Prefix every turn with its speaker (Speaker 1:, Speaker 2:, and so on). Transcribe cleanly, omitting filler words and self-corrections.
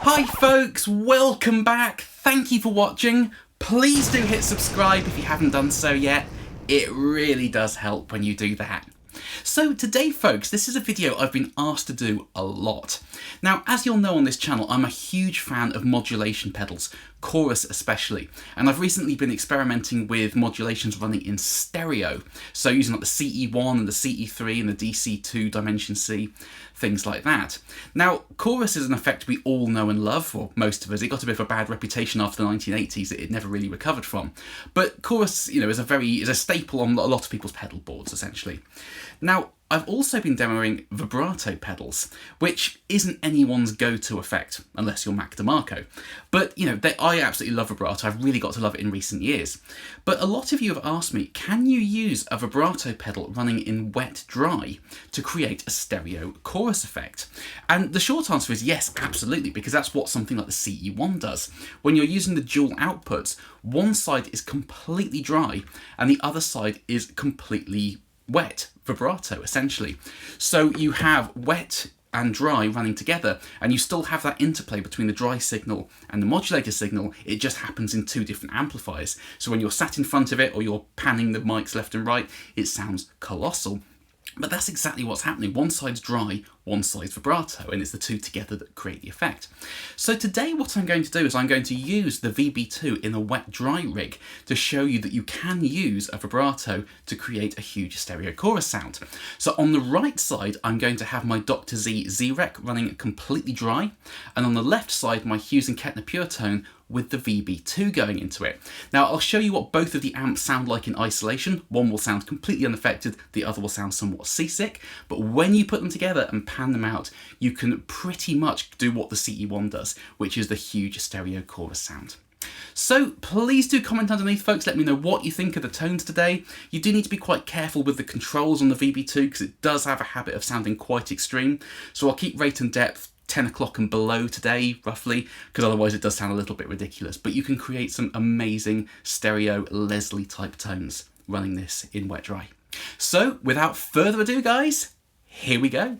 Speaker 1: Hi folks, welcome back. Thank you for watching. Please do hit subscribe if you haven't done so yet. It really does help when you do that. So today folks, this is a video I've been asked to do a lot. Now, as you'll know on this channel, I'm a huge fan of modulation pedals, chorus especially, and I've recently been experimenting with modulations running in stereo, so using like the CE-1 and the CE3 and the DC2 Dimension C, things like that. Now, chorus is an effect we all know and love, or most of us. It got a bit of a bad reputation after the 1980s that it never really recovered from. But chorus, you know, is a staple on a lot of people's pedal boards, essentially. Now, I've also been demoing vibrato pedals, which isn't anyone's go-to effect, unless you're Mac DeMarco. But, you know, I absolutely love vibrato. I've really got to love it in recent years. But a lot of you have asked me, can you use a vibrato pedal running in wet-dry to create a stereo chorus effect? And the short answer is yes, absolutely, because that's what something like the CE-1 does. When you're using the dual outputs, one side is completely dry and the other side is completely wet, vibrato essentially. So you have wet and dry running together, and you still have that interplay between the dry signal and the modulator signal. It just happens in two different amplifiers. So when you're sat in front of it or you're panning the mics left and right, it sounds colossal. But that's exactly what's happening. One side's dry, one side's vibrato, and it's the two together that create the effect. So today what I'm going to do is I'm going to use the VB-2 in a wet-dry rig to show you that you can use a vibrato to create a huge stereo chorus sound. So on the right side, I'm going to have my Dr. Z Z-Rec running completely dry, and on the left side, my Hughes Kettner Puretone with the VB-2 going into it. Now I'll show you what both of the amps sound like in isolation. One will sound completely unaffected, the other will sound somewhat seasick, but when you put them together and pan them out, you can pretty much do what the CE-1 does, which is the huge stereo chorus sound. So please do comment underneath folks, let me know what you think of the tones today. You do need to be quite careful with the controls on the VB-2 because it does have a habit of sounding quite extreme, so I'll keep rate and depth 10 o'clock and below today, roughly, because otherwise it does sound a little bit ridiculous. But you can create some amazing stereo Leslie type tones running this in wet-dry. So without further ado guys, here we go.